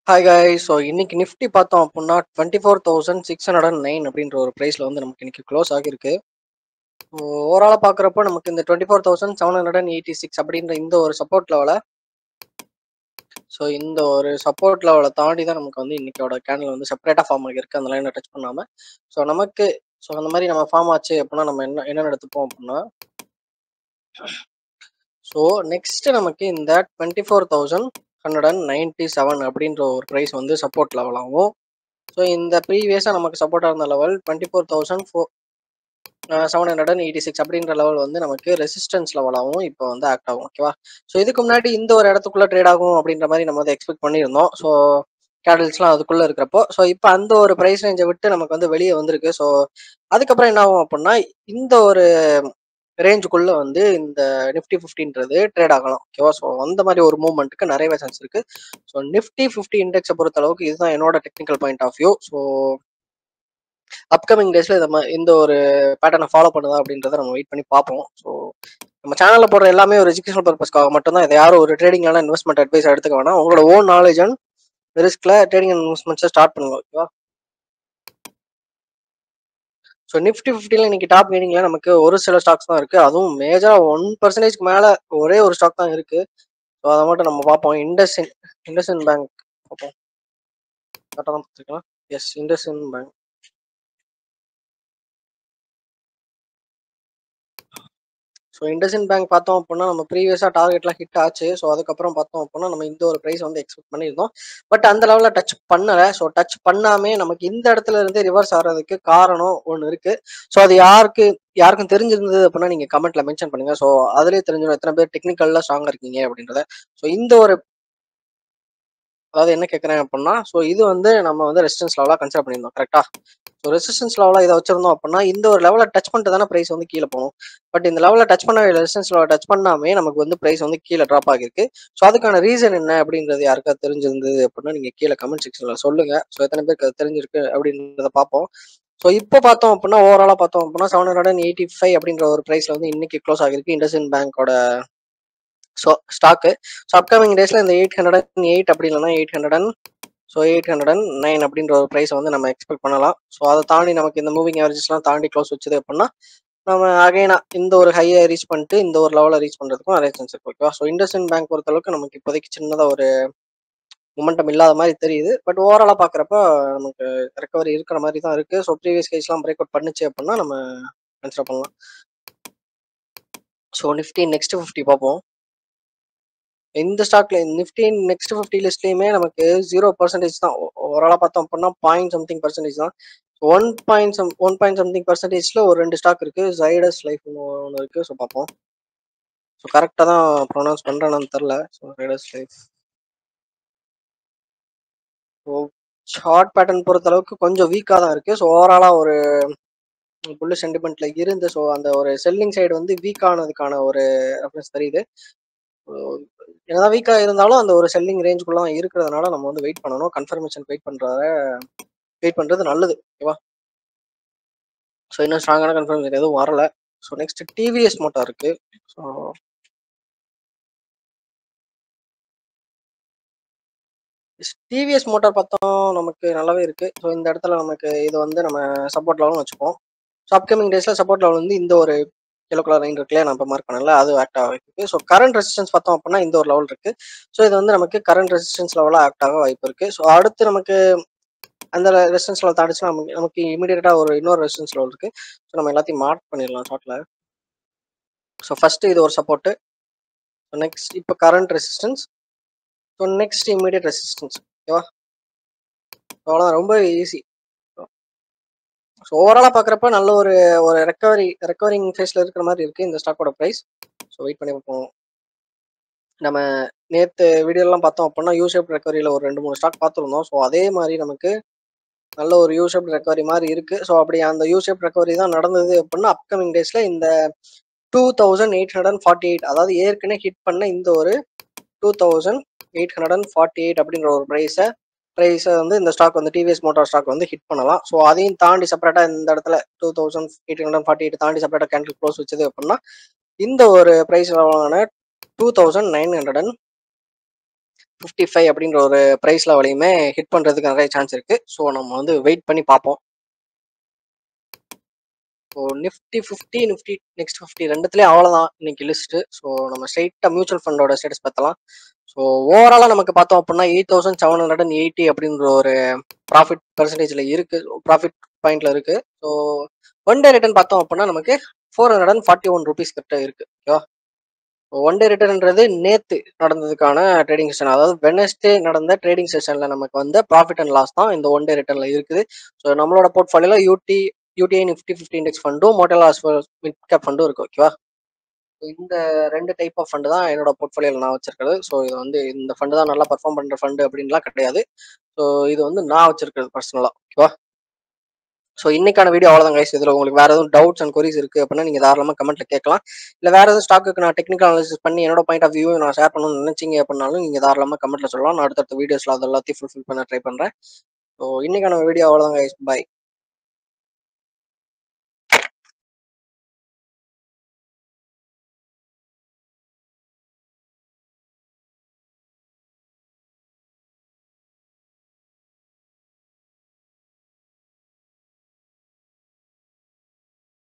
Hi guys. So இன்னைக்கு Nifty பார்த்தோம் அப்படின்னா 24,609 அப்படின்ற ஒரு ப்ரைஸில் வந்து நமக்கு இன்னைக்கு க்ளோஸ் ஆகிருக்கு. ஓவராலாக பார்க்குறப்போ நமக்கு இந்த 24,786 அப்படின்ற இந்த ஒரு சப்போர்ட் லெவலை தாண்டி தான் நமக்கு வந்து இன்னைக்கோட கேண்டில் வந்து செப்பரேட்டாக ஃபார்ம் ஆகியிருக்கு, அந்த லைனை டச் பண்ணாமல். ஸோ அந்த மாதிரி நம்ம ஃபார்ம் ஆச்சு அப்படின்னா நம்ம என்ன எடுத்துப்போம் அப்படின்னா, ஸோ நெக்ஸ்ட் நமக்கு இந்த 24,197 அப்படின்ற ஒரு ப்ரைஸ் வந்து சப்போர்ட் லெவலாகவும், ஸோ இந்த ப்ரீவியஸாக நமக்கு சப்போர்ட்டாக இருந்த லெவல் 24,786 அப்படின்ற லெவல் வந்து நமக்கு ரெசிஸ்டன்ஸ் லெவலாகவும் இப்போ வந்து ஆக்ட் ஆகும். ஓகேவா? ஸோ இதுக்கு முன்னாடி இந்த ஒரு இடத்துக்குள்ள ட்ரேட் ஆகும் அப்படின்ற மாதிரி நம்ம வந்து எக்ஸ்பெக்ட் பண்ணியிருந்தோம். ஸோ கேடல்ஸ்லாம் அதுக்குள்ள இருக்கிறப்போ, ஸோ இப்போ அந்த ஒரு ப்ரைஸ் ரேஞ்சை விட்டு நமக்கு வந்து வெளியே வந்திருக்கு. ஸோ அதுக்கப்புறம் என்ன ஆகும் அப்படின்னா, இந்த ஒரு ரேஞ்சுக்குள்ள வந்து இந்த நிஃப்டி 50ன்றது ட்ரேட் ஆகலாம். ஓகேவா? ஸோ அந்த மாதிரி ஒரு மூவ்மெண்ட்டுக்கு நிறையவே சான்ஸ் இருக்கு. ஸோ நிஃப்டி 50 இண்டெக்ஸை பொறுத்த அளவுக்கு இதுதான் என்னோட technical point of view. So upcoming டேஸ்ல இந்த ஒரு பேட்டர்னை ஃபாலோ பண்ணுதா அப்படின்றத நம்ம வெயிட் பண்ணி பார்ப்போம். ஸோ நம்ம சேனல்ல போடுற எல்லாமே ஒரு எஜுகேஷனல் பர்பஸ்க்காக மட்டும்தான். இதை யாரும் ஒரு ட்ரேடிங்கான இன்வெஸ்ட்மெண்ட் அட்வைஸ் எடுத்துக்க வேணாம். உங்களோட ஓன் நாலேஜ் அண்ட் ரிஸ்க்ல ட்ரேடிங் அண்ட் இன்வெஸ்ட்மெண்ட்ஸை ஸ்டார்ட் பண்ணுங்க. ஓகேவா? ஸோ நிஃப்டி 50ல இன்னைக்கு டாப் கெய்னிங்ல நமக்கு ஒரு சில ஸ்டாக்ஸ் தான் இருக்கு. அதுவும் மேஜரா 1% மேல ஒரே ஒரு ஸ்டாக் தான் இருக்கு. ஸோ அதை மட்டும் நம்ம பார்ப்போம். இண்டஸ்இன் பேங்க் பார்ப்போம். கரெக்டாக தான் பார்த்துருக்கலாம். எஸ், இண்டஸ்இன் பேங்க். ஸோ இண்டஸ்இன் பேங்க் பார்த்தோம் அப்படின்னா நம்ம ப்ரீவியஸாக டார்கெட்லாம் ஹிட் ஆச்சு. ஸோ அதுக்கப்புறம் பார்த்தோம் அப்படின்னா நம்ம இந்த ஒரு ப்ரைஸ் வந்து எக்ஸ்பெக்ட் பண்ணியிருந்தோம். பட் அந்த லெவலில் டச் பண்ணலை. ஸோ டச் பண்ணாமே நமக்கு இந்த இடத்துல இருந்து ரிவர்ஸ் ஆகிறதுக்கு காரணம் ஒன்று இருக்கு. ஸோ அது யாருக்கும் தெரிஞ்சிருந்தது அப்படின்னா நீங்கள் கமெண்ட்ல மென்ஷன் பண்ணுங்க. ஸோ அதுலேயே தெரிஞ்சிடும் எத்தனை பேர் டெக்னிக்கல்ல ஸ்ட்ராங்காக இருக்கீங்க அப்படின்றத. ஸோ இந்த ஒரு அதாவது என்ன கேட்குறேன் அப்படின்னா, ஸோ இது வந்து நம்ம வந்து ரெசிஸ்டன்ஸ் லெவலாக கன்சிடர் பண்ணியிருந்தோம். கரெக்டா? ஸோ ரெசிஸ்டன்ஸ் லெவலாக இதை வச்சிருந்தோம் அப்படின்னா இந்த ஒரு லெவலை டச் பண்ணிட்டு தானே ப்ரைஸ் வந்து கீழே போகும். பட் இந்த லெவலில் டச் பண்ணவே இல்லை. ரெசிஸ்டன்ஸ் லெவலை டச் பண்ணாமே நமக்கு வந்து ப்ரைஸ் வந்து கீழே ட்ராப் ஆகிருக்கு. ஸோ அதுக்கான ரீசன் என்ன அப்படின்றது யாருக்காவது தெரிஞ்சிருந்தது அப்படின்னா நீங்கள் கீழே கமெண்ட் செக்ஷனில் சொல்லுங்க. ஸோ எத்தனை பேருக்கு அது தெரிஞ்சிருக்கு அப்படின்றத பார்ப்போம். ஸோ இப்போ பார்த்தோம் அப்படின்னா ஓவராலாக பார்த்தோம் அப்படின்னா 785 அப்படின்ற ஒரு ப்ரைஸ்ல வந்து இன்னைக்கு க்ளோஸ் ஆகிருக்கு இண்டஸ்இன் பேங்கோட ஸ்டாக்கு. ஸோ அப்கமிங் டேஸ்ல இந்த 808 அப்படி இல்லைன்னா 809 அப்படின்ற ஒரு ப்ரைஸ் வந்து நம்ம எக்ஸ்பெக்ட் பண்ணலாம். ஸோ அதை தாண்டி நமக்கு இந்த மூவிங் ஆவரேஜஸ்லாம் தாண்டி க்ளோஸ் வச்சது அப்படின்னா நம்ம அகைனா இந்த ஒரு ஹையை ரீச் பண்ணிட்டு இந்த ஒரு லெவலில் ரீச் பண்ணுறதுக்கும் நிறைய சான்ஸ் இருக்கு. ஓகேவா? ஸோ இண்டஸ்இன் பேங்க் பொறுத்தளவுக்கு நமக்கு இப்போதைக்கு சின்னதாக ஒரு மொமெண்டம் இல்லாத மாதிரி தெரியுது. பட் ஓவராலாக பார்க்குறப்ப நமக்கு ரெக்கவரி இருக்கிற மாதிரி தான் இருக்கு. ஸோ ப்ரீவியஸ் கைஸ்லாம் பிரேக் அவுட் பண்ணுச்சு அப்படின்னா நம்ம கன்சிடர் பண்ணலாம். ஸோ நிஃப்டி நெக்ஸ்ட் 50 பார்ப்போம். இந்த ஸ்டாக்ல நிஃப்டி நெக்ஸ்ட் 50 லிஸ்ட்லயுமே நமக்கு 0% தான். ஓவராலா பார்த்தோம் அப்படின்னா பாயிண்ட் சம்திங் பர்சன்டேஜ் தான். 1 பாயிண்ட் சம்திங் பர்சன்டேஜ்ல ஒரு 2 ஸ்டாக் இருக்கு. ஜைடஸ் லைஃப் ஒன்று இருக்கு. ஸோ பார்ப்போம். ஸோ கரெக்டாக தான் ப்ரொனவுன்ஸ் பண்றேன்னு தெரில. So Zydus life. So short pattern பொறுத்த அளவுக்கு கொஞ்சம் வீக்காக தான் இருக்கு. ஸோ ஓவராலா ஒரு புல் சென்டிமெண்ட்ல இருந்து ஸோ அந்த ஒரு செல்லிங் சைடு வந்து வீக் ஆனதுக்கான ஒரு ரெஃபரன்ஸ் தெரியுது. என்னதான் வீக்கா இருந்தாலும் அந்த ஒரு செல்லிங் ரேஞ்சுக்குள்ள இருக்கிறதுனால நம்ம வந்து வெயிட் பண்ணணும். கன்ஃபர்மேஷன் வெயிட் பண்றது நல்லது. ஓகேவா? ஸோ இன்னும் ஸ்ட்ராங்கான கன்ஃபர்மேஷன் எதுவும் வரல. ஸோ நெக்ஸ்ட் டிவிஎஸ் மோட்டார் இருக்கு. ஸோ டிவிஎஸ் மோட்டார் பார்த்தோம் நமக்கு நல்லாவே இருக்கு. ஸோ இந்த இடத்துல நமக்கு இது வந்து நம்ம சப்போர்ட் லெவல்னு வச்சுப்போம். ஸோ அப்கமிங் டேஸ்ல சப்போர்ட் லெவல் வந்து இந்த ஒரு எல்லோ கலர் லைன் இருக்குல்லையா, நம்ம மார்க் பண்ணல, அது ஆக்ட் ஆகிருக்கு. ஸோ கரண்ட் ரெசிஸ்டன்ஸ் பார்த்தோம் அப்படின்னா இந்த ஒரு லெவல் இருக்கு. ஸோ இது வந்து நமக்கு கரண்ட் ரெசிஸ்டன்ஸ் லெவலாக ஆக்ட் ஆக வாய்ப்பு இருக்கு. ஸோ அடுத்து நமக்கு அந்த ரெசிஸ்டன்ஸ் லெவல் தாண்டிச்சுன்னா நமக்கு இமீடியட்டா ஒரு இன்னொரு ரெசிஸ்டன்ஸ் லெவல் இருக்கு. ஸோ நம்ம எல்லாத்தையும் மார்க் பண்ணிடலாம் ஷார்ட்ல. ஸோ ஃபர்ஸ்ட் இது ஒரு சப்போர்ட். நெக்ஸ்ட் இப்போ current resistance. So next immediate resistance. ஓகேவா? அவ்வளோதான், ரொம்ப ஈஸி. ஸோ ஓவராலாக பார்க்குறப்ப நல்ல ஒரு ஒரு ரெக்கவரிங் ஃபேஸில் இருக்கிற மாதிரி இருக்குது இந்த ஸ்டாக்கோட ப்ரைஸ். ஸோ வெயிட் பண்ணி பார்ப்போம். நம்ம நேற்று வீடியோலாம் பார்த்தோம் அப்படின்னா யூஷேப் ரெக்கவரியில் ஒரு 2-3 ஸ்டாக் பார்த்துருந்தோம். ஸோ அதே மாதிரி நமக்கு நல்ல ஒரு யூஷேப் ரெக்கவரி மாதிரி இருக்குது. ஸோ அப்படி அந்த யூஷேப் ரெக்கவரி தான் நடந்தது அப்படின்னா அப்கமிங் டேஸில் இந்த 2848 அதாவது ஏற்கனவே ஹிட் பண்ண இந்த ஒரு 2848 அப்படின்ற ஒரு ப்ரைஸை வந்து இந்த ஸ்டாக் வந்து டிவிஎஸ் மோட்டார் ஸ்டாக் வந்து ஹிட் பண்ணலாம். ஸோ அதையும் தாண்டி செப்பரேட்டாக இந்த இடத்துல 2848 தாண்டி செப்பரேட்டாக கேண்டில் க்ளோஸ் வச்சது அப்படின்னா இந்த ஒரு ப்ரைஸ் லெவலான 2950 55 அப்படின்ற ஒரு பிரைஸ் லெவலையுமே ஹிட் பண்றதுக்கு நிறைய சான்ஸ் இருக்கு. ஸோ நம்ம வந்து வெயிட் பண்ணி பார்ப்போம். ஸோ நிஃப்டி 50, நிஃப்டி நெக்ஸ்ட் 50 ரெண்டுத்துலேயும் அவ்வளோதான் இன்னைக்கு லிஸ்ட்டு. ஸோ நம்ம ஸ்ட்ரைட்டாக மியூச்சுவல் ஃபண்டோட ஸ்டேட்டஸ் பார்த்தலாம். ஸோ ஓவராலாக நமக்கு பார்த்தோம் அப்படின்னா 8780 அப்படின்ற ஒரு ப்ராஃபிட் பெர்சன்டேஜில் இருக்கு, ப்ராஃபிட் பாயிண்ட்ல இருக்கு. ஸோ ஒன் டே ரிட்டர்ன் பார்த்தோம் அப்படின்னா நமக்கு 441 ரூபீஸ் கிட்ட இருக்கு. ஓகேவா? ஒன் டே ரிட்டர்ன்ன்றது நேத்து நடந்ததுக்கான ட்ரேடிங் செஷன், அதாவது வெனஸ்டே நடந்த ட்ரேடிங் செஷன்ல நமக்கு வந்து ப்ராஃபிட் அண்ட் லாஸ் தான் இந்த ஒன் டே ரிட்டர்ன்ல இருக்குது. ஸோ நம்மளோட போர்ட்ஃபோலியோல யூடிஐ நிஃப்டி 50 இண்டெக்ஸ் ஃபண்டும் மோட்டல் மிட் கேப் ஃபண்டும் இருக்கு. ஓகேவா? இந்த ரெண்டு டைப் ஆஃப் ஃபண்டு தான் என்னோட போர்ட்ஃபோலியோல நான் வச்சிருக்கிறது. ஸோ இது வந்து இந்த ஃபண்டு தான் நல்லா பர்ஃபார்ம் பண்ற ஃபண்டு அப்படின்லாம் கிடையாது. ஸோ இது வந்து நான் வச்சிருக்கிறது பர்சனலா. ஓகேவா? ஸோ இன்னைக்கான வீடியோ அவ்வளோதான் கைஸ். இதில் உங்களுக்கு வேற எதுவும் டவுட்ஸ் அண்ட் கொரிஸ் இருக்கு அப்படின்னா நீங்க தாராளமாக கமெண்ட்ல கேட்கலாம். இல்லை வேற எதுவும் ஸ்டாக்கு நான் டெக்னிக்கல் அனாலிசிஸ் பண்ணி என்னோட பாயிண்ட் ஆஃப் வியூ நான் ஷேர் பண்ணணும்னு நினைச்சீங்க அப்படின்னாலும் நீங்க தாராளமாக கமெண்ட்ல சொல்லலாம். நான் அடுத்தடுத்த வீடியோஸ்ல அது எல்லாத்தையும் ஃபுல்ஃபில் பண்ண ட்ரை பண்றேன். ஸோ இன்னைக்கான வீடியோ அவ்வளோதான் கைஸ். பை.